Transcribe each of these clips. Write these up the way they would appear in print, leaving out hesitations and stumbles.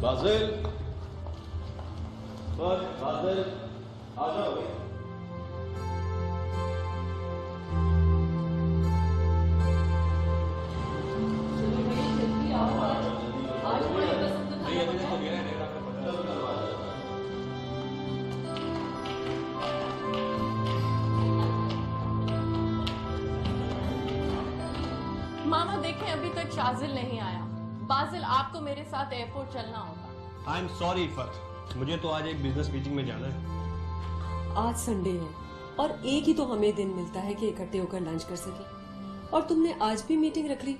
बाजिल, बाजिल, आ जाओ। मामा देखें, अभी तक शाजिल नहीं आया। बाजिल, आपको मेरे साथ एयरपोर्ट चलना होगा। आई एम सॉरी इफत, मुझे तो आज एक बिजनेस मीटिंग में जाना है। आज संडे है और एक ही तो हमें दिन मिलता है कि इकट्ठे होकर लंच कर सके, और तुमने आज भी मीटिंग रख ली।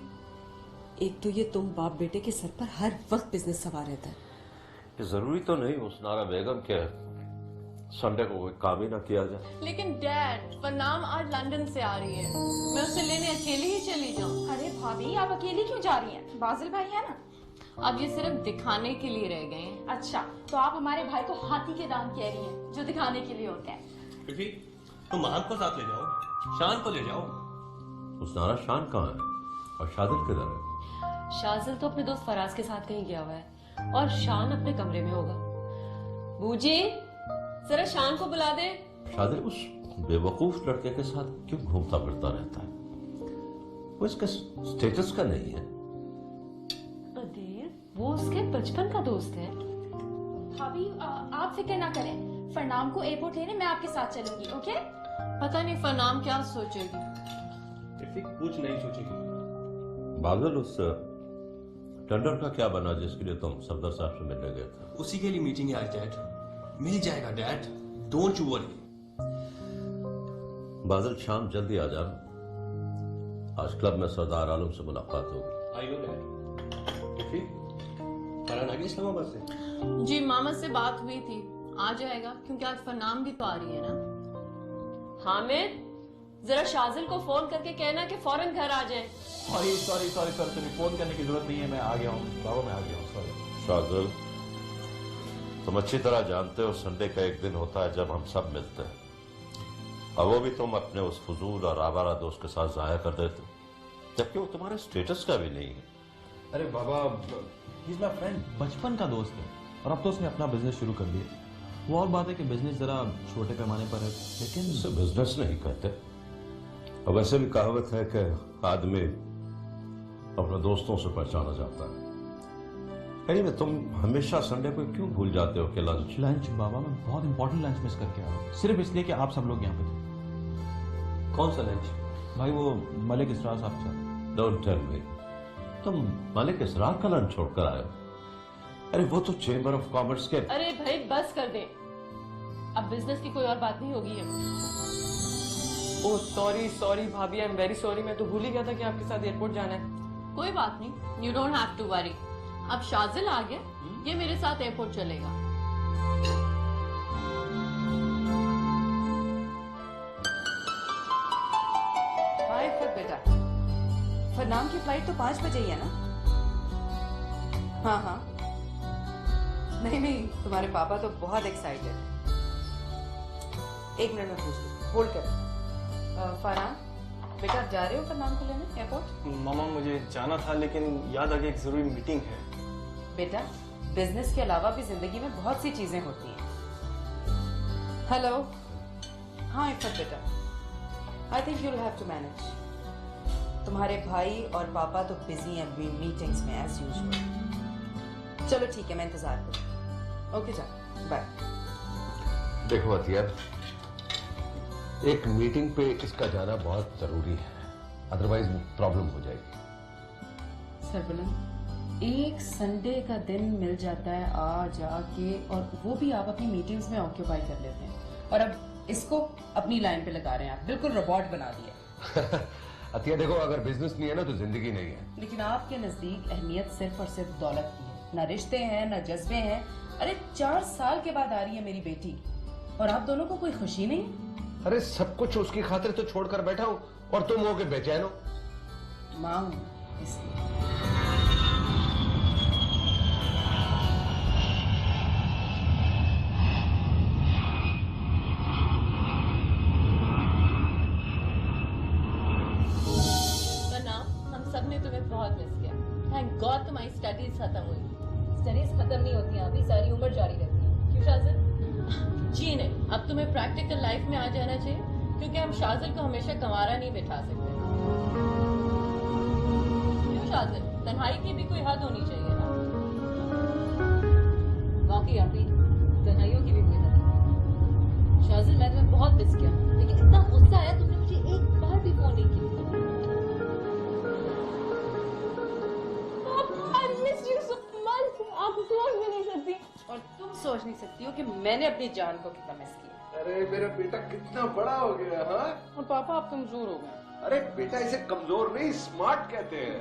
एक तो ये तुम बाप बेटे के सर पर हर वक्त बिजनेस सवार रहता है। ये जरूरी तो नहीं हुस्नारा बेगम के संडे को कोई काम ही ना किया जाए। लेकिन डैड, फरनाम आज लंदन से आ रही है, मैं उसे लेने अकेली ही चली जाऊं। अरे भाभी, आप अकेली क्यों जा रही हैं? बाजिल भाई है ना। अब ये सिर्फ दिखाने के लिए रह गए हैं। अच्छा, तो आप हमारे भाई को हाथी के दांत कह रही हैं, जो दिखाने के लिए होते हैं। फिर तुम महान को साथ ले जाओ, शान को ले जाओ। हुस्नारा शान कहाँ है और शादिल किधर है? शाजिल तो अपने दोस्त फराज के साथ कहीं गया हुआ है और शान अपने कमरे में होगा। बूजी, जरा शान को बुला दे। शादिल उस बेवकूफ लड़के के साथ क्यों घूमता फिरता रहता है? वो इसका स्टेटस का नहीं है। अदील, वो उसके बचपन का दोस्त है। भाभी, आप फिक्र ना करें, फरनाम को एयरपोर्ट लेने मैं आपके साथ चलूंगी। ओके? पता नहीं फरनाम क्या सोचेगी। कुछ नहीं सोचेगी। बादल, उस टेंडर का क्या बना जिसके लिए तुम सफदर साहब से मिलने गए थे? उसी के लिए मीटिंग है आज डैड। मिल जाएगा डैड, डोंट यू वरी। बादल, शाम जल्दी आ जाना, आज क्लब में सरदार आलम से मुलाकात होगी। I know dad. फरहान आ गई इस्लामाबाद से? जी, मामा से बात हुई थी, आ जाएगा, क्योंकि आज फरनाम भी तो आ रही है ना। हामिद, जरा शाजिल को फोन करके कहना कि फौरन घर आ जाए। सॉरी सॉरी सॉरी सर, तुम्हें फोन करने की जरूरत नहीं है, मैं आ गया हूँ बाबा, मैं आ गया हूँ। सॉरी शादिल, तुम अच्छी तरह जानते हो संडे का एक दिन होता है जब हम सब मिलते हैं, और वो भी तुम अपने उस फजूल और आवारा दोस्त के साथ जाया कर देते हो, जबकि वो तुम्हारे स्टेटस का भी नहीं है। अरे बाबा, ही इज माय फ्रेंड, बचपन का दोस्त है, और अब तो उसने अपना बिजनेस शुरू कर लिया। वो और बात है कि बिजनेस जरा छोटे पैमाने पर है, लेकिन इसे बिजनेस नहीं कहते। और वैसे भी कहावत है कि आदमी अपने दोस्तों से पहचाना जाता है। Anyway, तुम हमेशा संडे को क्यों भूल जाते हो कि लंच बाबा, मैं बहुत इंपॉर्टेंट लंच मिस करके आ रहा हूँ, सिर्फ इसलिए कि आप सब लोग यहाँ पे थे। कौन सा लंच? भाई वो मलिक इसरार साहब के साथ। डोंट टेल मी, तुम मलिक इसरार का लंच छोड़कर आए हो? अरे वो तो चेंबर ऑफ कॉमर्स के। अरे भाई बस कर दे, अब बिजनेस की कोई और बात नहीं होगी है। ओह सॉरी सॉरी भाभी, आई एम वेरी सॉरी, मैं तो भूल ही गया था कि आपके साथ एयरपोर्ट जाना है। कोई बात नहीं, you don't have to worry. अब शाजिल आ गया, ये मेरे साथ एयरपोर्ट चलेगा। हाय फिर बेटा, फरनाम की फ्लाइट तो 5 बजे ही है ना? हाँ हाँ, नहीं नहीं, तुम्हारे पापा तो बहुत एक्साइटेड। एक मिनट में पूछ लो, होल्ड कर। फरहान बेटा, आप जा रहे हो फरनाम को लेने एयरपोर्ट? मामा, मुझे जाना था, लेकिन याद आ गया एक जरूरी मीटिंग है। बेटा, बिजनेस के अलावा भी जिंदगी में बहुत सी चीजें होती हैं। हेलो, हाँ इफ़त बेटा, I think you will have to manage. तुम्हारे भाई और पापा तो बिजी हैं अभी मीटिंग्स में एज यूजुअल। चलो ठीक है, मैं इंतजार करूँ। ओके जा, बाय। देखो अतिया, एक मीटिंग पे इसका जाना बहुत जरूरी है, अदरवाइज प्रॉब्लम हो जाएगी। सरबलंद, एक संडे का दिन मिल जाता है आ जाके, और वो भी आप अपनी मीटिंग्स में ऑक्यूपाई कर लेते हैं, और अब इसको अपनी लाइन पे लगा रहे हैं आप, बिल्कुल रोबोट बना दिया। अतिया देखो, अगर बिजनेस नहीं है ना तो जिंदगी नहीं है। लेकिन आपके नजदीक अहमियत सिर्फ और सिर्फ दौलत की है, ना रिश्ते हैं ना जज्बे हैं। अरे 4 साल के बाद आ रही है मेरी बेटी, और आप दोनों को कोई खुशी नहीं? अरे सब कुछ उसकी खातिर तो छोड़कर बैठा हूँ, और तुम हो के बेचैन हो। माँ हूं इसलिए। हम सब ने तुम्हें बहुत मिस किया। थैंक गॉड तुम्हारी स्टडीज खत्म हुई। स्टडीज खत्म नहीं होती हैं, अभी सारी उम्र जारी रहती है। क्यों शाजिल? जी नहीं, अब तुम्हें प्रैक्टिकल लाइफ में आ जाना चाहिए, क्योंकि हम शाजिल को हमेशा कंवारा नहीं बैठा सकते। क्यों शाजिल, तन्हाई की भी कोई हद होनी चाहिए ना। वाकई आपी तन्हाइयों की भी कोई हद नहीं। शाजिल मैं तुम्हें बहुत मिस किया, लेकिन इतना गुस्सा आया तुमने मुझे एक बार भी फोन नहीं किया। आप सोच भी नहीं सकती। और तुम सोच नहीं सकती हो कि मैंने अपनी जान को कितना मिस किया। अरे मेरा बेटा कितना बड़ा हो गया। हाँ और पापा आप कमजोर हो गए। अरे बेटा इसे कमजोर नहीं स्मार्ट कहते हैं।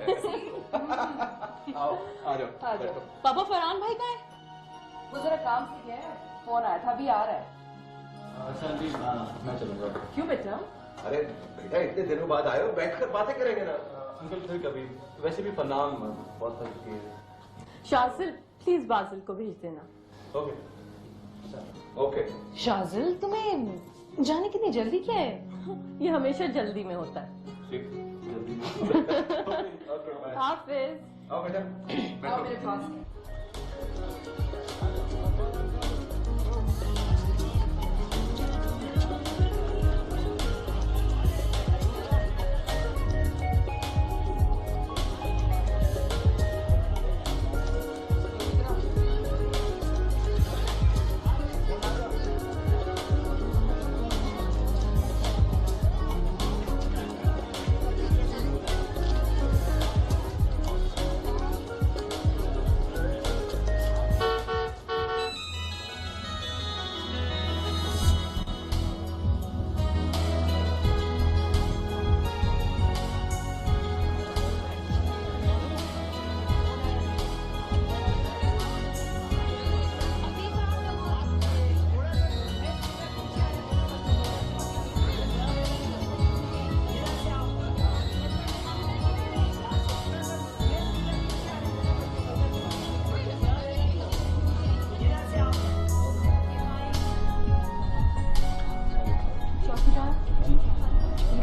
आओ आ जाओ बैठो। पापा फरहान भाई कहाँ है? वो जरा काम से गया है, फोन आया था, अभी आ रहा है। अच्छा आंटी मैं चलूंगा। क्यों बेटा? अरे बेटा इतने दिनों बाद आए हो, बैठकर बातें करेंगे ना। अंकल फिर कभी, वैसे भी फरनाम बहुत थक चुकी है। शाजिल प्लीज बाजिल को भेज देना। Okay okay. शाजिल तुम्हें जाने कितनी जल्दी क्या है? ये हमेशा जल्दी में होता है। ठीक जल्दी। हाफिज। आओ बेटा आओ मेरे पास।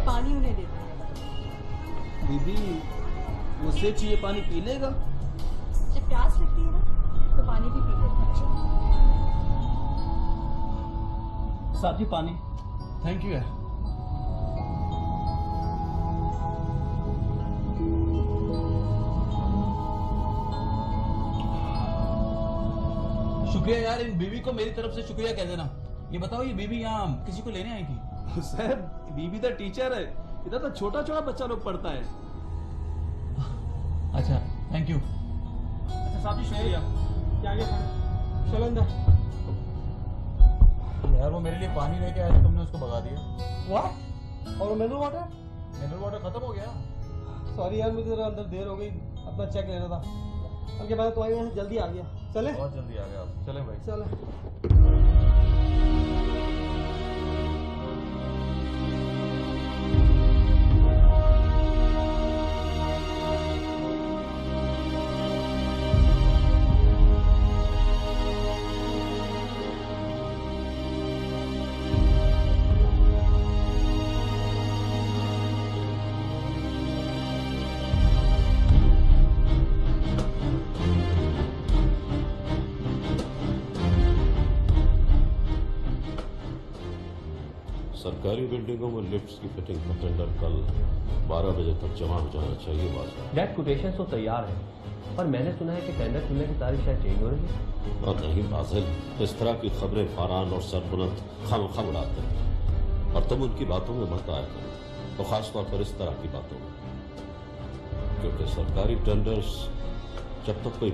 पानी उन्हें दे दो। दीदी मुझसे चाहिए पानी पी लेगा? जब प्यास लगती है ना तो पानी भी पी लेता है। साथी पानी। थैंक यू यार। शुक्रिया यार, इन बीवी को मेरी तरफ से शुक्रिया कह देना। ये बताओ, ये बीवी यहाँ किसी को लेने आई थी? सर बीबी तो टीचर है, इधर तो छोटा छोटा बच्चा लोग पढ़ता है। अच्छा थैंक यू। अच्छा साथी शुक्रिया। क्या गया चलो अंदर। यार वो मेरे लिए पानी लेके आया था, तुमने उसको भगा दिया। वाह, और मिनरल वाटर? मिनरल वाटर खत्म हो गया। सॉरी यार, मुझे जरा अंदर देर हो गई, अपना चेक लेना था। उनके बाद तो यहाँ जल्दी आ गया। चले बहुत जल्दी आ गया आप। चले भाई चले। सरकारी बिल्डिंगों में लिफ्ट्स की फिटिंग का टेंडर कल 12 बजे तक जमा हो जाना चाहिए। बात डैड कोटेशन तो तैयार है, पर मैंने सुना है कि टेंडर खुलने की तारीख शायद चेंज हो रही है। और नहीं बाजिल, इस तरह की खबरें फारान और सरबुलंद खम उड़ाते हैं और तुम उनकी बातों में मत आया करो, तो खासतौर पर इस तरह की बातों में, क्योंकि सरकारी टेंडर्स जब तक कोई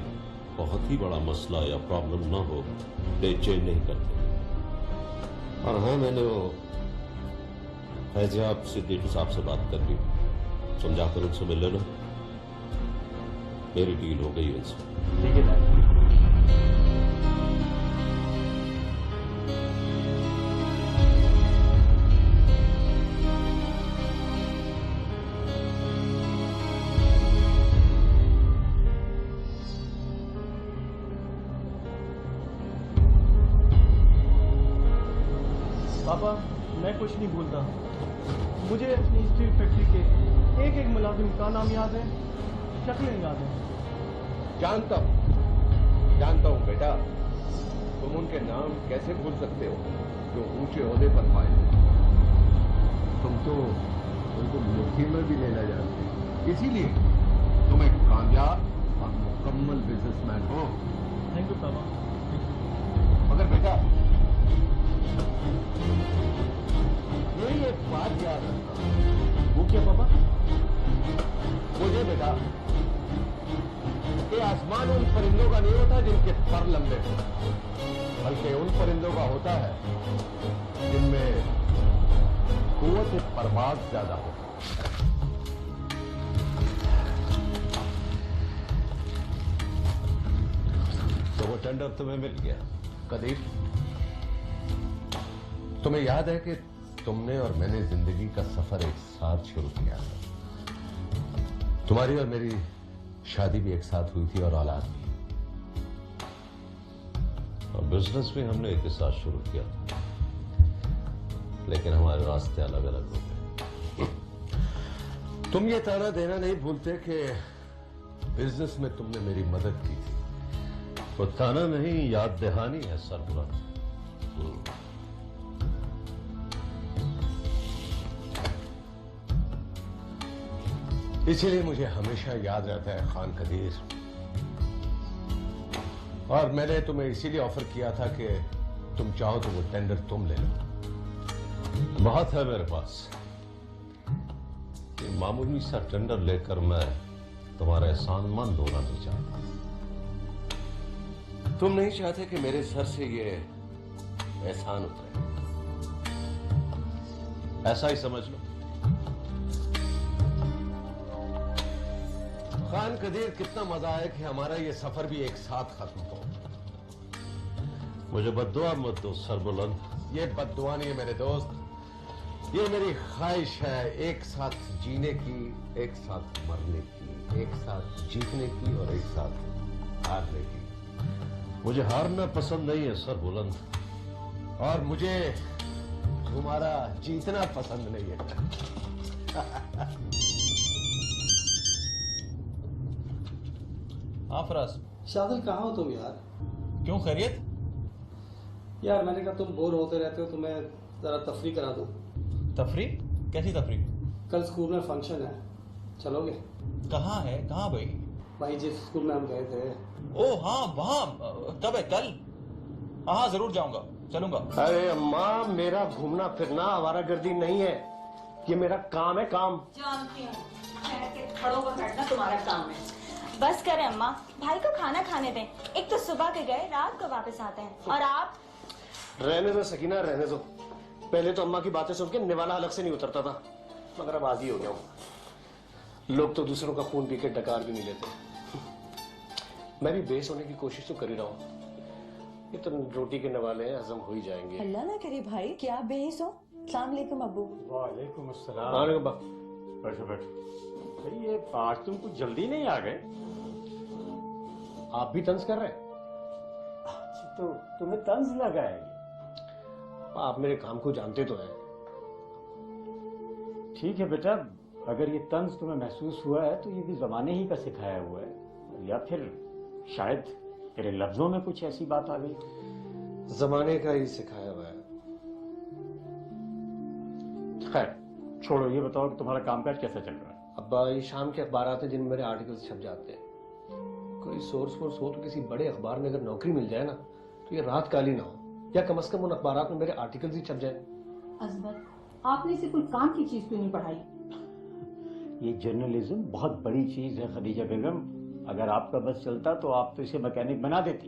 बहुत ही बड़ा मसला या प्रॉब्लम ना हो डेट चेंज नहीं करते। और हाँ, मैंने वो फैजियाब सिद्दीकी साहब से बात कर ली, समझाकर उनसे मिल लेना, मेरी डील हो गई है उनसे। ठीक है डैड। पापा मैं कुछ नहीं भूलता, मुझे अपनी स्टील फैक्ट्री के एक एक मुलाजिम का नाम याद है, शक्लें याद है। जानता हूं जानता हूं बेटा, तुम उनके नाम कैसे भूल सकते हो जो ऊंचे ओहदे पर पाए। तुम तो उनको मुट्ठी में भी लेना जानते हो, इसीलिए तुम एक कामयाब और मुकम्मल बिजनेसमैन हो। थैंक यू पापा। मगर बेटा, मेरी एक बात याद रखना। वो क्या पापा? मुझे बेटा, ये आसमान उन परिंदों का नहीं होता जिनके पर लंबे हो, बल्कि उन परिंदों का होता है जिनमें कुव्वत परवाज़ ज्यादा हो। तो वो टेंडर तुम्हें मिल गया? कदीर, तुम्हें याद है कि तुमने और मैंने जिंदगी का सफर एक साथ शुरू किया था। तुम्हारी और मेरी शादी भी एक साथ हुई थी और औलाद भी। और बिजनेस भी हमने एक ही साथ शुरू किया था, लेकिन हमारे रास्ते अलग अलग हो गए। तुम ये ताना देना नहीं भूलते कि बिजनेस में तुमने मेरी मदद की थी। वो ताना नहीं, याद दहानी है सरबुलंद। इसीलिए मुझे हमेशा याद रहता है खान कदीर, और मैंने तुम्हें इसीलिए ऑफर किया था कि तुम चाहो तो वो टेंडर तुम ले लो। बहुत है मेरे पास। ये मामूली सा टेंडर लेकर मैं तुम्हारा एहसानमंद होना नहीं चाहता। तुम नहीं चाहते कि मेरे सर से ये एहसान उतरे, ऐसा ही समझ लो। खान कदीर, कितना मजा आया कि हमारा ये सफर भी एक साथ खत्म हो। मुझे बद्दुआ मत दो सरबुलंद। ये बद्दुआ नहीं है मेरे दोस्त, ये मेरी ख्वाहिश है एक साथ जीने की, एक साथ मरने की, एक साथ जीतने की और एक साथ हारने की। मुझे हारना पसंद नहीं है सरबुलंद, और मुझे तुम्हारा जीतना पसंद नहीं है। हाँ फराज, शादिल कहाँ हो तुम यार? क्यों, खैरियत? यार मैंने कहा तुम बोर होते रहते हो, तुम्हें जरा तफरी करा दूं। तफरी? कैसी तफरी? कल स्कूल में फंक्शन है, चलोगे? कहाँ है, कहाँ भाई? भाई जिस स्कूल में हम गए थे। ओ हाँ, वहाँ। कब है, कल? हाँ जरूर जाऊंगा, चलूंगा। अरे अम्मा, मेरा घूमना फिरना आवारागर्दी नहीं है, ये मेरा काम है, काम। जानती हूँ, खड़ों पर बैठना तुम्हारा काम है। बस करें अम्मा, भाई को खाना खाने दें। एक तो सुबह के गए, रात को वापस आते हैं, और आप? रहने दो सकीना, रहने दो। पहले तो अम्मा की बातें सुन के निवाला अलग से नहीं उतरता था, मगर अब आदी हो गया हूँ। लोग तो दूसरों का खून पी के डकार भी नहीं लेते। मैं भी बेस होने की कोशिश तो कर ही रहा हूँ। ये तो रोटी के नवाले हैं, हजम हो ही जाएंगे। अल्लाह ना करे भाई, क्या बेहिस हो। अस्सलाम वालेकुम अब्बू। वालेकुम अस्सलाम। बैठो बैठो। ये आज तुम कुछ जल्दी नहीं आ गए? आप भी तंज कर रहे हैं? तो तुम्हें तंज लगा है? आप मेरे काम को जानते तो हैं। ठीक है बेटा, अगर ये तंज तुम्हें महसूस हुआ है तो ये भी जमाने ही का सिखाया हुआ है, या फिर शायद तेरे लफ्जों में कुछ ऐसी बात आ गई। जमाने का ही सिखाया हुआ है। खैर छोड़ो, ये बताओ कि तुम्हारा कामकाज कैसा चल रहा है? अब्बा, ये शाम के अखबार आते हैं जिनमें मेरे आर्टिकल्स छप जाते हैं। कोई सोर्स वोर्स हो तो किसी बड़े अखबार में अगर नौकरी मिल जाए ना, तो ये रात काली ना हो, या कम से कम उन अखबारात में मेरे आर्टिकल्स ही छप जाए। अजमत, आपने इसे कोई काम की चीज क्यों नहीं पढ़ाई? ये जर्नलिज्म बहुत बड़ी चीज है खदीजा बेगम। अगर आपका बस चलता तो आप तो इसे मैकेनिक बना देती।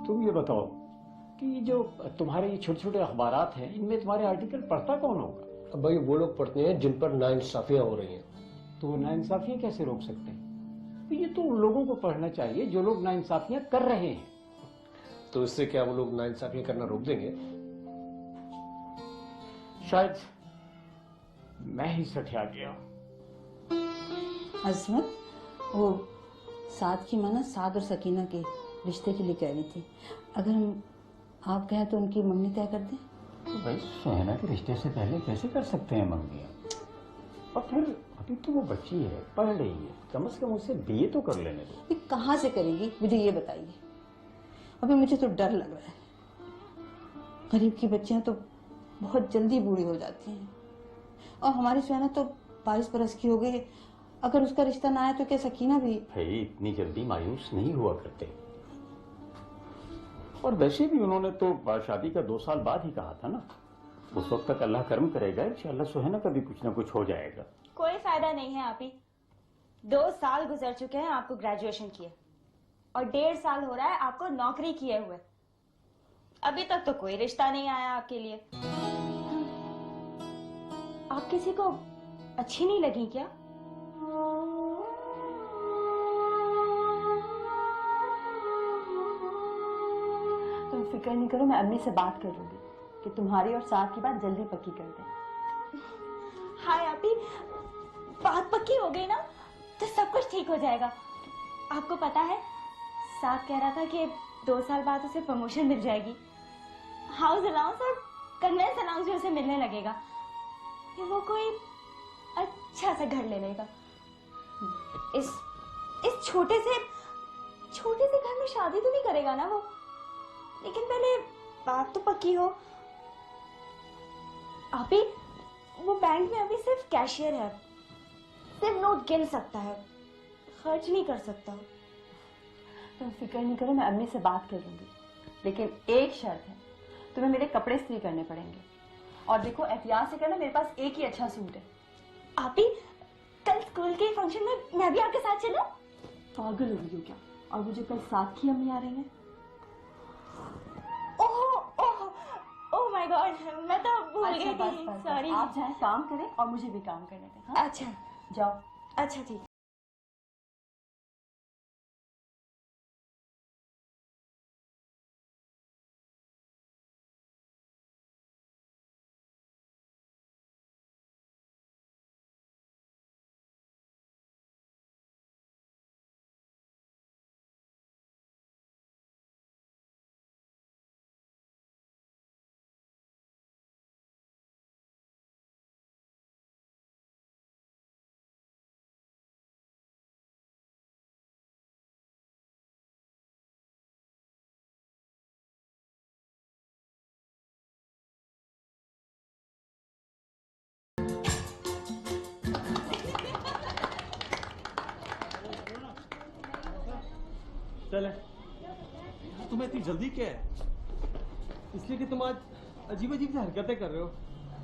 तुम ये बताओ कि जो तुम्हारे ये छोटे छोटे अखबारात हैं, इनमें तुम्हारे आर्टिकल पढ़ता कौन होगा? अब भाई वो लोग पढ़ते हैं जिन पर नाइंसाफियां हो रही हैं। तो नाइंसाफियां कैसे रोक सकते हैं? तो ये तो उन लोगों को पढ़ना चाहिए जो लोग नाइंसाफियां कर रहे हैं। तो इससे क्या वो लोग नाइंसाफियां करना रोक देंगे? शायद मैं ही सठिया गया। अजमत, वो साद की माना साद और सकीना के रिश्ते के लिए कह रही थी, अगर हम आप कहें तो उनकी मंगनी तय कर दें। तो भाई शहना के रिश्ते से पहले कैसे कर सकते हैं मंगनियां? और फिर अभी तो वो बच्ची है, पढ़ रही है, कम से कम उसे बीए तो कर लेने दो। ये कहाँ से करेगी मुझे ये बताइए। अभी मुझे तो डर लग रहा है। गरीब की बच्चियां तो बहुत जल्दी बूढ़ी हो जाती हैं और हमारी सुहाना तो 22 बरस की हो गई। अगर उसका रिश्ता ना आया तो क्या सकीना भी? भाई इतनी जल्दी मायूस नहीं हुआ करते। और वैसे भी उन्होंने तो शादी का 2 साल बाद ही कहा था ना। उस वक्त तक अल्लाह कर्म करेगा, इंशाअल्लाह सुहाना का भी कुछ ना कुछ हो जाएगा। कोई फायदा नहीं है आप ही। 2 साल गुजर चुके हैं आपको ग्रेजुएशन किए और 1.5 साल हो रहा है आपको नौकरी किए हुए। अभी तक तो कोई रिश्ता नहीं आया आपके लिए। आप किसी को अच्छी नहीं लगी क्या? तुम फिक्र नहीं करो, मैं अम्मी से बात कर लूंगी कि तुम्हारी और साथ की बात जल्दी पक्की कर दें। हाय आपी, बात पक्की हो गई ना तो सब कुछ ठीक हो जाएगा। आपको पता है साथ कह रहा था कि 2 साल बाद उसे प्रमोशन मिल जाएगी। हाउस अलाउंस और कन्वेंस अलाउंस भी उसे मिलने लगेगा। फिर वो कोई अच्छा सा घर ले लेगा। इस छोटे से घर में शादी तो नहीं करेगा ना वो, लेकिन पहले बात तो पक्की हो। आपी, वो बैंक में अभी सिर्फ कैशियर है, सिर्फ नोट गिन सकता है, खर्च नहीं कर सकता। तुम फिक्र नहीं करो, मैं अम्मी से बात कर लूंगी, लेकिन एक शर्त है, तुम्हें मेरे कपड़े इस्त्री करने पड़ेंगे। और देखो एहतियात से करना, मेरे पास एक ही अच्छा सूट है। आपी, कल स्कूल के फंक्शन में मैं भी आपके साथ चलूं? पागल हो गई हो क्या? और मुझे कल साथ की अम्मी आ रही हैं। ओह माय गॉड, मैं तो भूल गई थी। सॉरी। आप जाएं काम करें और मुझे भी काम करने दें। हाँ? अच्छा जाओ। अच्छा ठीक। चले। तुम्हें इतनी जल्दी क्या है? इसलिए कि तुम आज अजीब अजीब सी हरकतें कर रहे हो,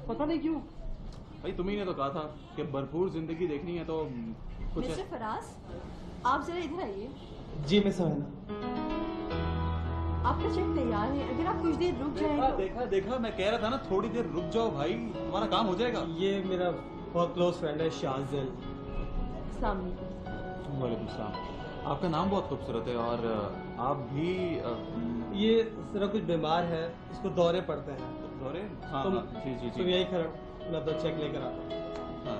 पता नहीं क्यों। भाई तुम्ही ने तो कहा था कि भरपूर जिंदगी देखनी है तो कुछ मिस्टर फराज, आप जरा इधर आइए। जी मिस सुहाना। आपका चेक तैयार है, अगर आप कुछ देर रुक जाए तो। देखा मैं कह रहा था ना, थोड़ी देर रुक जाओ भाई, तुम्हारा काम हो जाएगा। ये मेरा बहुत क्लोज फ्रेंड है शाजिल। अस्सलाम वालेकुम। वालेकुम सलाम। आपका नाम बहुत खूबसूरत है और आप भी ये जरा कुछ बीमार है, इसको दौरे पड़ते हैं। दौरे? हाँ, तुम, हाँ, जी। तुम यही खड़ा, मैं अपना चेक लेकर आता हूँ। हाँ।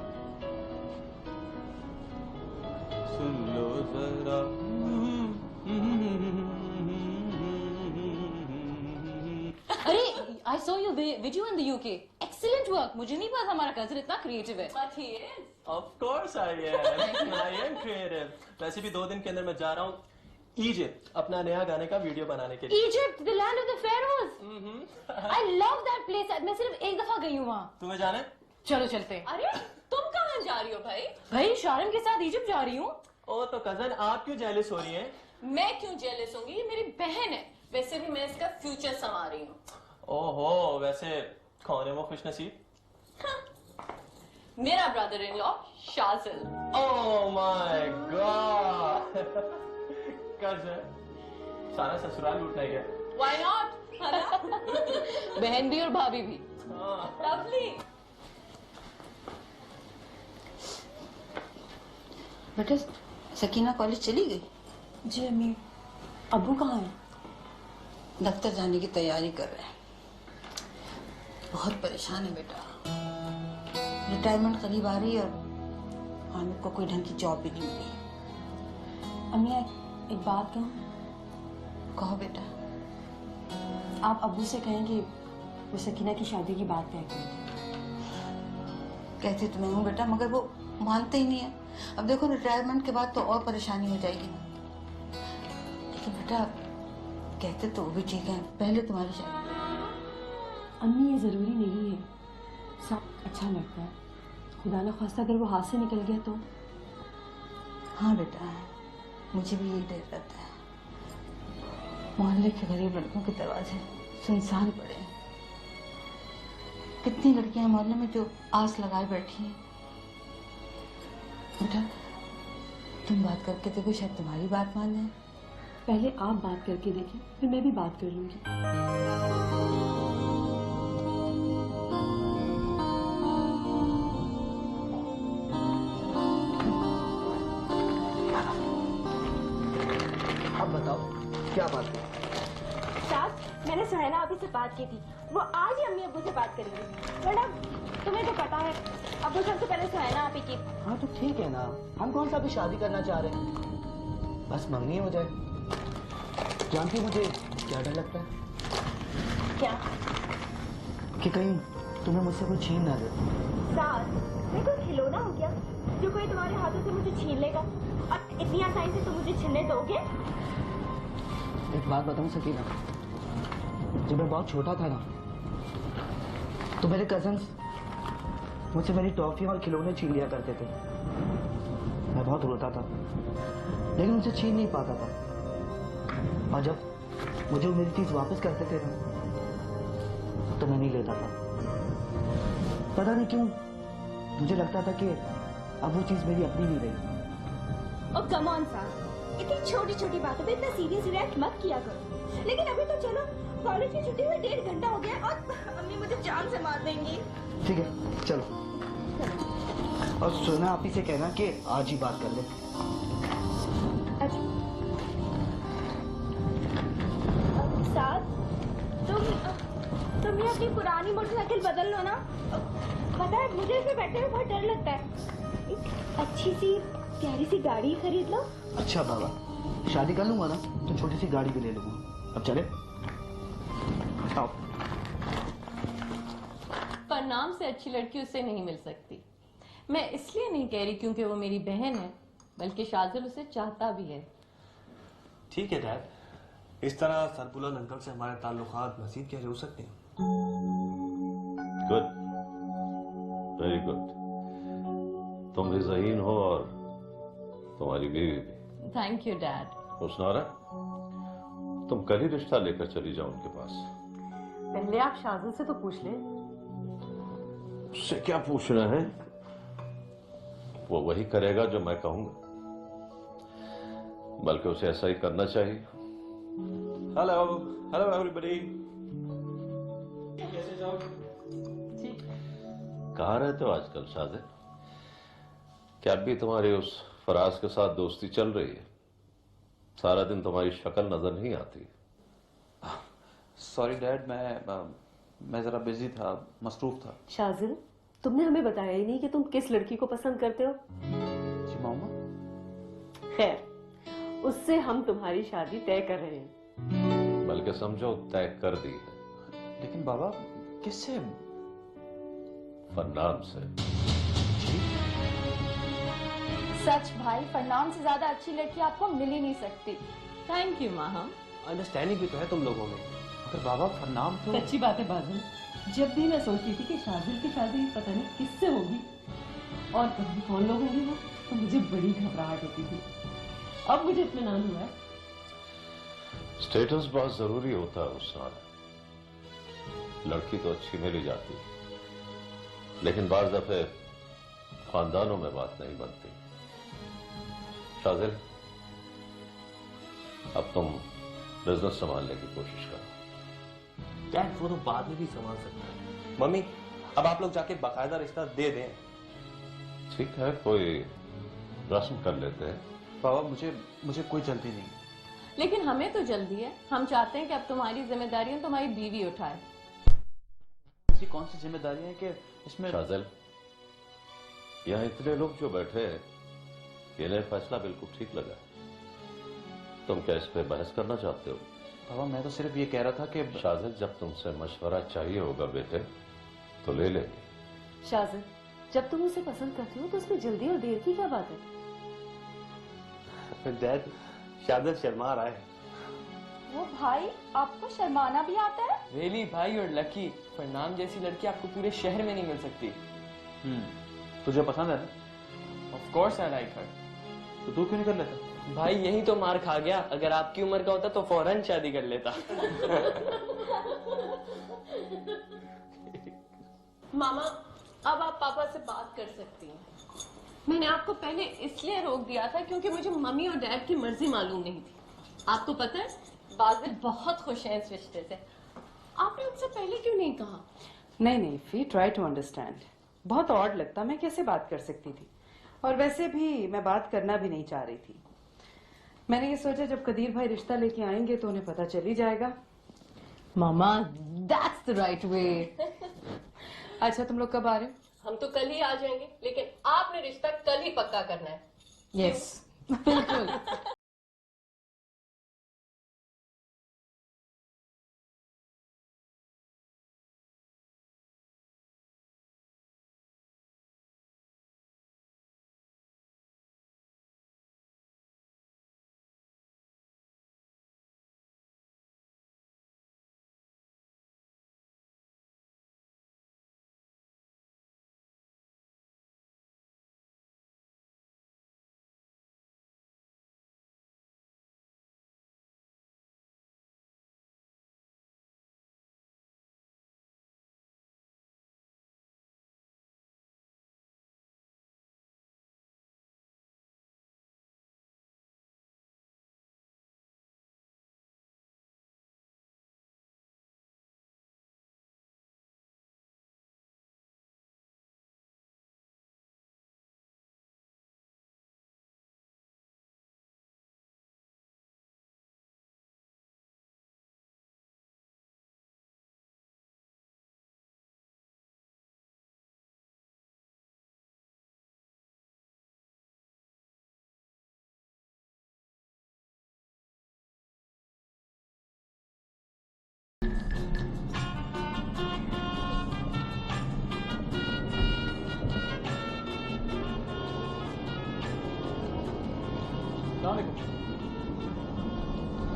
सुन लो जरा। अरे I saw your video in the UK. Excellent work. मुझे नहीं पता हमारा कजन इतना क्रिएटिव है। But he is. Of course I am. I am creative. वैसे भी 2 दिन के अंदर मैं जा रहा हूँ इजिप्ट अपना नया गाने का वीडियो बनाने के लिए। Egypt, the land of the pharaohs. I love that place. मैं सिर्फ एक दफा गई हूँ वहाँ। तुम्हें जाना है? चलो चलते। अरे तुम कहाँ जा रही हो भाई? भाई शारम के साथ इजिप्ट जा रही हूँ। ओ तो कजन आप क्यों जेलस हो रही हैं? मैं क्यों जेलस होंगी? ये मेरी बहन है। वैसे भी मैं इसका फ्यूचर संवार रही हूँ। ओहो, वैसे कौन है वो खुशनसीब? मेरा brother in law Shajil. Oh my God. Cousin सारा ससुराल लूट ले गया। Why not? बहन भी और भाभी भी। लवली। बेटा सकीना कॉलेज चली गई? जी अम्मी। अब्बू कहाँ है? दफ्तर जाने की तैयारी कर रहे हैं। बहुत परेशान है बेटा, रिटायरमेंट करीब आ रही है और हामिद को कोई ढंग की जॉब भी नहीं मिली। अम्मी एक बात कहूँ? कहो बेटा। आप अब्बू से कहें कि वो सकीना की शादी की बात तय कर दें। कहती तो मैं हूँ बेटा, मगर वो मानते ही नहीं है। अब देखो रिटायरमेंट के बाद तो और परेशानी हो जाएगी ना। लेकिन बेटा कहते तो वो भी ठीक है, पहले तुम्हारी शादी। अम्मी ये जरूरी नहीं है, सब अच्छा लगता है। खुदा ना खास्ता अगर वो हाथ से निकल गया तो। हाँ बेटा, मुझे भी यही डर रहता है। मोहल्ले के गरीब लड़कों के दरवाजे सुनसान पड़े हैं। कितनी लड़कियां मोहल्ले में जो आस लगाए बैठी हैं। बेटा तुम बात करके देखो, शायद तुम्हारी बात मान जाए। पहले आप बात करके देखें, फिर मैं भी बात कर लूंगी। अब बताओ क्या बात है? साहब, मैंने सुनैना अभी से बात की थी, वो आज ही अम्मी अब्बू से बात करेंगी। मैडम तुम्हें तो पता है अब्बू सबसे पहले सुनैना आप ही की। हाँ तो ठीक है ना, हम कौन सा अभी शादी करना चाह रहे हैं, बस मंगनी हो जाए। जानती मुझे क्या डर लगता है? क्या? कि कहीं तुम्हें मुझसे कुछ छीन ना दे। साहब, मैं कोई खिलौना हो गया जो कोई तुम्हारे हाथों से मुझे छीन लेगा, और इतनी आसानी से तुम मुझे छीनने दोगे? एक बात बताऊं सकीना, जब मैं बहुत छोटा था ना, तो मेरे कजन्स मुझसे मेरी टॉफी और खिलौने छीन लिया करते थे। मैं बहुत रोता था, लेकिन उनसे छीन नहीं पाता था। और जब मुझे वो मेरी चीज वापस करते थे ना, तो मैं नहीं लेता था। पता नहीं क्यों मुझे लगता था कि अब वो चीज मेरी अपनी नहीं रही। और कम ऑन साहब, इतनी छोटी छोटी बातों पे इतना सीरियस रिएक्ट मत किया करो। लेकिन अभी तो चलो, कॉलेज की छुट्टी हुई 1.5 घंटा हो गया और अम्मी मुझे जान से मार देंगी। ठीक है चलो, और सोना आप ही से कहना कि आज ही बात कर ले। साहब, तुम ये अपनी पुरानी मोटरसाइकिल बदल लो ना। पता है मुझे इसमें बैठने में बहुत डर लगता है। एक अच्छी सी प्यारी सी गाड़ी खरीद लो। अच्छा बाबा, शादी कर लूंगा ना तो छोटी सी गाड़ी भी ले लूंगा। अब चले आओ। प्रणाम से अच्छी लड़की उससे नहीं मिल सकती। मैं इसलिए नहीं कह रही क्योंकि वो मेरी बहन है, बल्कि शाजिल उसे चाहता भी है। ठीक है डैड, इस तरह सरबुलंद अंकल से हमारे ताल्लुकात मज़ीद गहरे हो सकते हैं। Good, very good. तुम भी ज़हीन हो और तुम्हारी बीवी भी। Thank you dad. हुस्नारा, तुम कल ही रिश्ता लेकर चली जाओ उनके पास। पहले आप शाजिल से तो पूछ लें। उससे क्या पूछना है, वो वही करेगा जो मैं कहूंगा, बल्कि उसे ऐसा ही करना चाहिए। हेलो हेलो एवरीबॉडी, कैसे जाओ? कहाँ रहते हो आजकल शाजिल? क्या अब भी तुम्हारी उस फराज के साथ दोस्ती चल रही है? सारा दिन तुम्हारी शक्ल नजर नहीं आती। सॉरी डैड, मैं जरा बिजी था, मसरूफ था। शाजिल, तुमने हमें बताया ही नहीं कि तुम किस लड़की को पसंद करते हो। जी मामा। खैर, उससे हम तुम्हारी शादी तय कर रहे हैं। बल्कि समझो तय कर दी है। लेकिन बाबा, किससे? फरनाम से। सच भाई, फरनाम से ज्यादा अच्छी लड़की आपको मिल ही नहीं सकती। Thank you Maham. अंडरस्टैंडिंग भी तो है तुम लोगों में। मगर बाबा फरनाम तो अच्छी बात है बादल। जब भी मैं सोचती थी कि शाजिल की शादी पता नहीं किससे होगी और कभी कौन लोग होंगे वो, तो मुझे बड़ी घबराहट होती थी। अब मुझे इत्मीनान हुआ है। स्टेटस बहुत जरूरी होता है उस साल। लड़की तो अच्छी मिल जाती, लेकिन बाज दफे खानदानों में बात नहीं बनती। शाजिल, अब तुम बिजनेस संभालने की कोशिश करो। डैड वो तो बाद में भी संभाल सकता है। मम्मी, अब आप लोग जाके बाकायदा रिश्ता दे दें। ठीक है, कोई रस्म कर लेते हैं। बाबा, मुझे कोई जल्दी नहीं। लेकिन हमें तो जल्दी है। हम चाहते हैं कि अब तुम्हारी जिम्मेदारियां तुम्हारी बीवी उठाए। ऐसी कौन सी जिम्मेदारी है कि इसमें? शाजिल, यहाँ इतने लोग जो बैठे हैं, इन्हें फैसला बिल्कुल ठीक लगा। तुम क्या इस पे बहस करना चाहते हो? बाबा, मैं तो सिर्फ ये कह रहा था कि शाजिल, जब तुमसे मशवरा चाहिए होगा बेटे, तो ले लेंगे। शाजिल, जब तुम उसे पसंद करती हो तो उसमें जल्दी और देर की क्या बात है? डैड, शादत शर्मा रहा है। वो भाई, आपको शर्माना भी आता है? रियली भाई, और लकी, फरनाम जैसी लड़की आपको पूरे शहर में नहीं मिल सकती। तुझे पसंद है ना? ऑफ कोर्स आई लाइक हर। तो तू क्यों नहीं कर लेता? भाई यही तो मार खा गया, अगर आपकी उम्र का होता तो फौरन शादी कर लेता। मामा, अब आप पापा से बात कर सकती हैं। मैंने आपको पहले इसलिए रोक दिया था क्योंकि मुझे मम्मी और डैड की मर्जी मालूम नहीं थी। आपको पता है, बाजिल बहुत खुश है इस रिश्ते से। आपने उनसे पहले क्यों नहीं कहा? नहीं इफी, ट्राई टू अंडरस्टैंड। बहुत ऑड लगता, मैं कैसे बात कर सकती थी, और वैसे भी मैं बात करना भी नहीं चाह रही थी। मैंने ये सोचा जब कदीर भाई रिश्ता लेके आएंगे तो उन्हें पता चल ही जाएगा। मामा, दैट्स द राइट वे। अच्छा, तुम लोग कब आ रहे हो? हम तो कल ही आ जाएंगे, लेकिन आपने रिश्ता कल ही पक्का करना है। यस, बिल्कुल।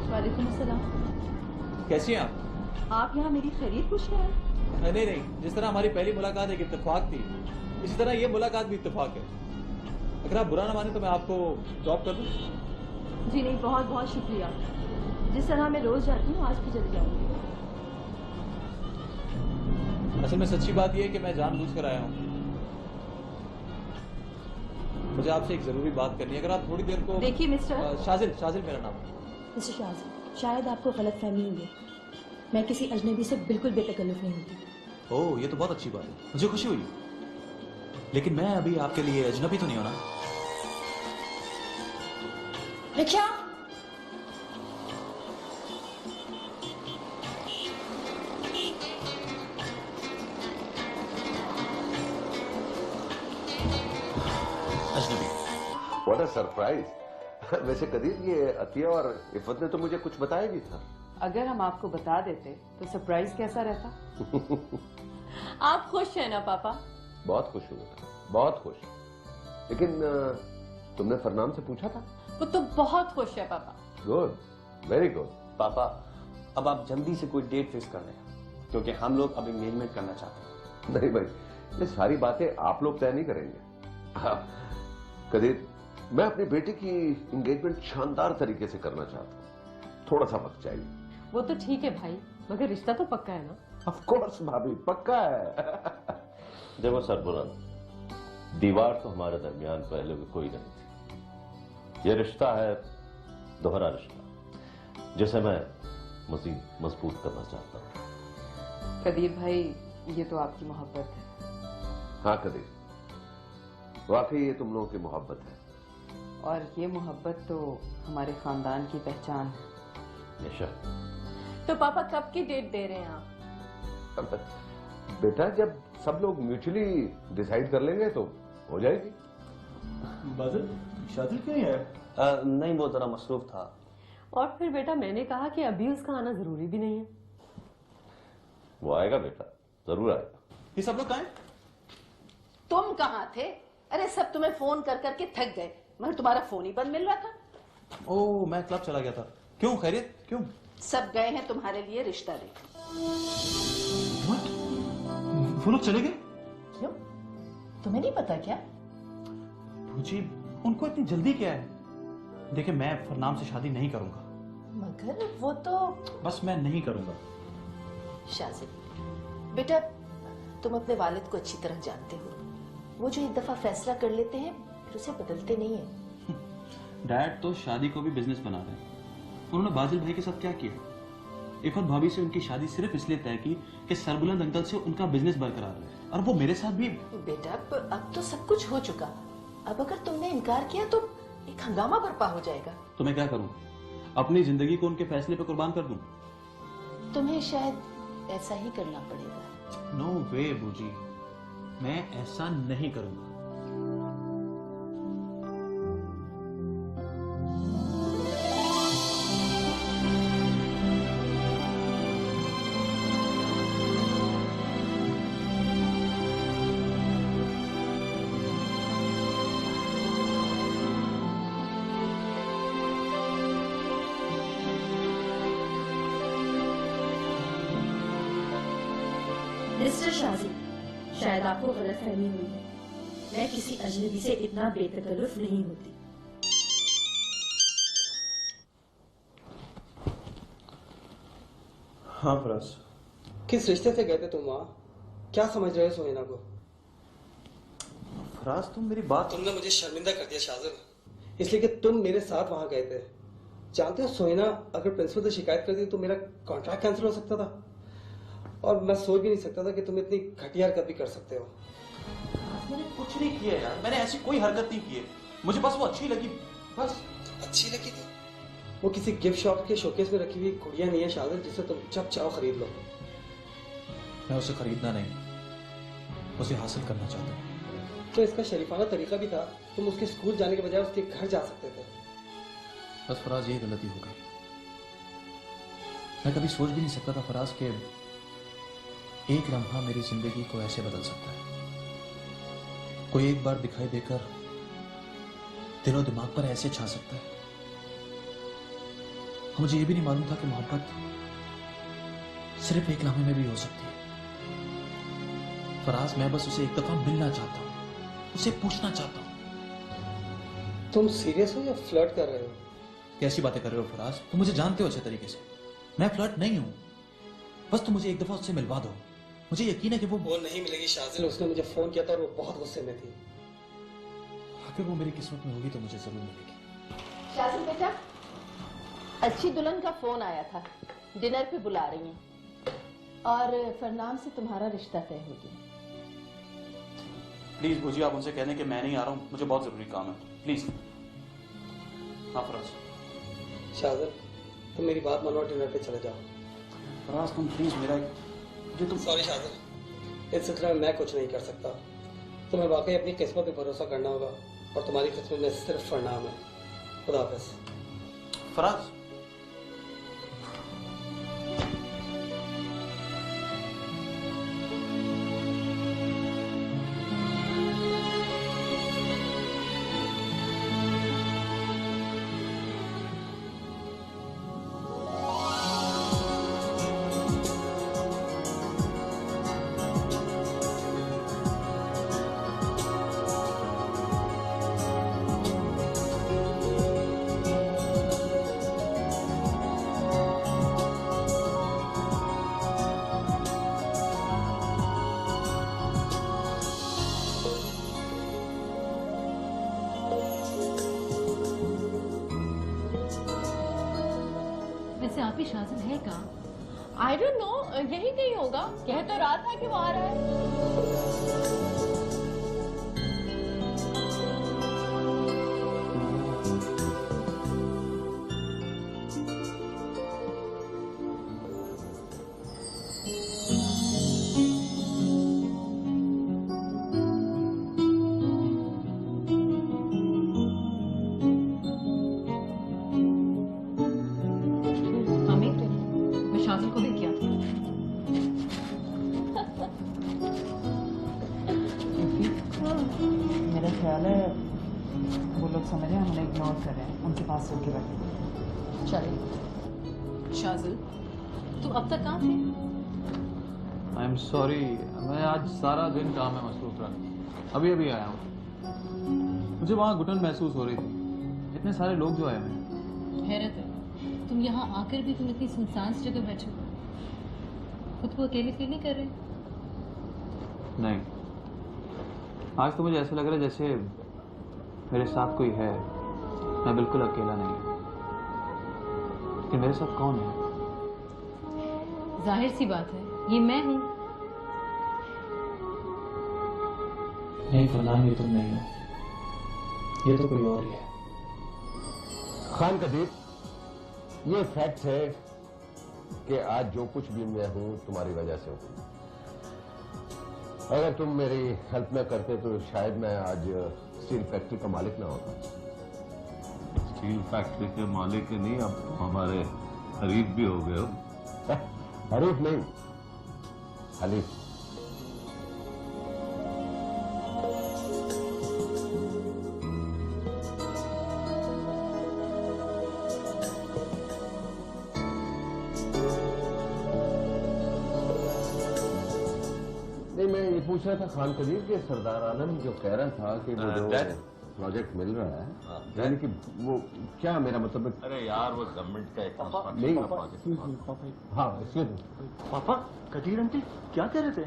वालेकुम अस्सलाम। कैसी हैं आप? आप यहाँ मेरी खैरियत पूछ रहे हैं? नहीं, जिस तरह हमारी पहली मुलाकात एक इत्तेफाक थी, इसी तरह ये मुलाकात भी इत्तेफाक है। अगर आप बुरा ना माने तो मैं आपको ड्रॉप कर दूं? जी नहीं, बहुत बहुत शुक्रिया। जिस तरह मैं रोज जाती हूँ, आज भी चली जाऊंगी। असल में सच्ची बात यह है कि मैं जानबूझ कर आया हूँ। मुझे आपसे एक जरूरी बात करनी है, अगर आप थोड़ी देर को। देखिए मिस्टर शाजिल मेरा नाम है। मिस्टर शाजिल, शायद आपको गलतफहमी हुई है। मैं किसी अजनबी से बिल्कुल बेतकल्लुफ नहीं होती। ओह, ये तो बहुत अच्छी बात है, मुझे खुशी हुई। लेकिन मैं अभी आपके लिए अजनबी तो नहीं होना? रिक्शा। What a surprise. वैसे कदीर, ये अतिया और इफ़त ने तो मुझे कुछ बताया नहीं था। अगर हम आपको बता देते तो सरप्राइज कैसा रहता? आप खुश हैं ना पापा? बहुत खुश हूँ, बहुत खुश। लेकिन तुमने फरनाम से पूछा था? वो तो बहुत खुश है पापा। Good, very good. पापा, अब आप जल्दी से कोई डेट फिक्स कर दें, क्योंकि हम लोग अब एंगेजमेंट करना चाहते हैं। नहीं भाई, ये सारी बातें आप लोग तय नहीं करेंगे। कदीर, मैं अपनी बेटी की एंगेजमेंट शानदार तरीके से करना चाहता हूँ, थोड़ा सा वक्त चाहिए। वो तो ठीक है भाई, मगर रिश्ता तो पक्का है ना? ऑफ कोर्स भाभी, पक्का है। देखो सरबुरंद, दीवार तो हमारे दरमियान पहले भी कोई नहीं थी। ये रिश्ता है दोहरा रिश्ता, जिसे मैं मजीद मजबूत करना चाहता हूँ। कदीर भाई, ये तो आपकी मोहब्बत है। हाँ कदीर, वाकई ये तुम लोगों की मोहब्बत है। और ये मोहब्बत तो हमारे खानदान की पहचान है। तो पापा कब की डेट दे रहे हैं आप? बेटा, जब सब लोग म्यूचुअली डिसाइड कर लेंगे तो हो जाएगी। बादल, शादी क्यों है? नहीं, वो जरा मसरूफ था। और फिर बेटा, मैंने कहा कि अभी उसका आना जरूरी भी नहीं है। वो आएगा बेटा, जरूर आएगा। ये सब लोग कहाँ हैं? तुम कहाँ थे? अरे सब तुम्हें फोन कर करके थक गए, मगर तुम्हारा फोन ही बंद मिल रहा था। ओ, मैं क्लब चला गया था। क्यों खैरियत? क्यों? सब गए हैं तुम्हारे लिए रिश्ता देखने। वो लोग चले गए? क्यों? तुम्हें नहीं पता क्या? भूजी, उनको इतनी जल्दी क्या है? देखिए, मैं फरनाम से शादी नहीं करूंगा। मगर वो तो बस मैं नहीं करूंगा। शाजिद बेटा, तुम अपने वालिद को अच्छी तरह जानते हो। वो जो एक दफा फैसला कर लेते हैं फिर उसे बदलते नहीं है। डैड तो शादी को भी बिजनेस बना रहे हैं। उन्होंने बाजिल भाई के साथ क्या किया? इफत भाभी से उनकी शादी सिर्फ इसलिए तय की कि सरबुलंद अंकल से उनका बिजनेस बरकरार रहे, और वो मेरे साथ भी। बेटा अब तो सब कुछ हो चुका। अब अगर तुमने इनकार किया तो एक हंगामा बर्पा हो जाएगा। तो मैं क्या करूं? अपनी जिंदगी को उनके फैसले पे कुर्बान कर दूं? तुम्हें शायद ऐसा ही करना पड़ेगा। नो वे बूजी, मैं ऐसा नहीं करूंगा। मिस्टर शाजी, शायद आपको गलतफहमी हुई है। मैं किसी अजनबी से इतना बेतकल्लुफ नहीं होती। हाँ फराज, किस रिश्ते से गए थे तुम वहाँ? क्या समझ रहे हो सोहिना को? फराज, तुम मेरी बात। तुमने मुझे शर्मिंदा कर दिया शाजिर, इसलिए कि तुम मेरे साथ वहाँ गए थे। जानते हो सोहिना अगर प्रिंसिपल से शिकायत करती तो मेरा कॉन्ट्रैक्ट कैंसिल हो सकता था, और मैं सोच भी नहीं सकता था कि तुम इतनी घटिया हरकत भी कर सकते हो। मैंने कुछ नहीं किया यार, मैंने ऐसी कोई हरकत नहीं की है। मुझे बस वो अच्छी लगी, बस। अच्छी लगी थी? वो किसी गिफ्ट शॉप के शोकेस में रखी हुई गुड़िया नहीं है शाजिर, जिसे तुम जब चाहो खरीद लो। मैं उसे खरीदना नहीं, उसे हासिल करना चाहता हूँ। तो इसका शरीफाना तरीका भी था, तुम उसके स्कूल जाने के बजाय उसके घर जा सकते थे। बस फराज, ये गलती हो गई। मैं कभी सोच भी नहीं सकता था फराज के एक लम्हा मेरी जिंदगी को ऐसे बदल सकता है। कोई एक बार दिखाई देकर दिलो दिमाग पर ऐसे छा सकता है। मुझे ये भी नहीं मालूम था कि मोहब्बत सिर्फ एक लम्हे में भी हो सकती है। फराज, मैं बस उसे एक दफा मिलना चाहता हूँ, उसे पूछना चाहता हूँ। तुम सीरियस हो या फ्लर्ट कर रहे हो? कैसी बातें कर रहे हो फराज? तुम मुझे जानते हो अच्छे तरीके से। मैं फ्लर्ट नहीं हूं, बस तुम मुझे एक दफा उससे मिलवा दो। मुझे यकीन है कि वो नहीं मिलेगी शाजिल। उसने मुझे फोन किया था और वो बहुत गुस्से में थी। अगर वो मेरी किस्मत में होगी तो मुझे जरूर मिलेगी। शाजिल बेटा, अच्छी दुल्हन का फोन आया था, डिनर पे बुला रही हैं, और फरनाम से तुम्हारा रिश्ता तय हो गया। प्लीज भूजी, आप उनसे कहने कि मैं नहीं आ रहा हूँ, मुझे बहुत जरूरी काम है, प्लीज। हाँ फराज। शाजिल, तुम मेरी बात मानो और डिनर पे चले जाओ। फराज, तुम प्लीज मेरा सॉरी शाजिल, इस सिलसिले में मैं कुछ नहीं कर सकता। तुम्हें वाकई अपनी किस्मत पे भरोसा करना होगा, और तुम्हारी किस्मत में सिर्फ फरनाम है। खुदा हाफिज। फराज, वैसे आप ही शाजिल है कहाँ? आई डोंट नो, यही कहीं होगा। कह तो रहा था कि वो आ रहा है। शाजिल को भी किया ख्याल है वो लोग समझे हम उन्हें इग्नोर कर रहे हैं, उनके पास होके बैठे। चलिए शाजिल, तुम अब तक कहाँ थे? आई एम सॉरी, मैं आज सारा दिन काम में मसरूफ रहा, अभी अभी आया हूँ। मुझे वहाँ घुटन महसूस हो रही थी, इतने सारे लोग जो आए हुए। हैरत है, तुम यहाँ आकर भी तुम इतनी सुनसान सी जगह बैठे हो, खुद को अकेले फील नहीं कर रहे? नहीं, आज तो मुझे ऐसा लग रहा है जैसे मेरे साथ कोई है, मैं बिल्कुल अकेला नहीं। लेकिन मेरे साथ कौन है? जाहिर सी बात है, ये मैं हूँ। नहीं फरनान, ये तुम नहीं हो, ये तो कोई और ही है। खान कदीर, ये फैक्ट है कि आज जो कुछ भी मैं हूं तुम्हारी वजह से हूं। अगर तुम मेरी हेल्प न करते तो शायद मैं आज स्टील फैक्ट्री का मालिक ना होता। स्टील फैक्ट्री के मालिक ही नहीं, अब तो हमारे हरीफ भी हो गए हो। हरीफ नहीं, हलीफ। नहीं, मैं ये पूछ रहा था खान कदीर के सरदार आलम जो कह रहा था कि वो जो प्रोजेक्ट मिल रहा है, यानी कि वो क्या मेरा मतलब? अरे यार, वो गवर्नमेंट का एक नहीं, हाँ इसलिए पापा, कदीर अंकल क्या कह रहे थे?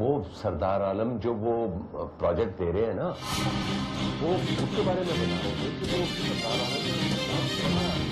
वो सरदार आलम जो वो प्रोजेक्ट दे रहे हैं ना, वो उसके बारे में बता रहे थे कि वो सरदार आलम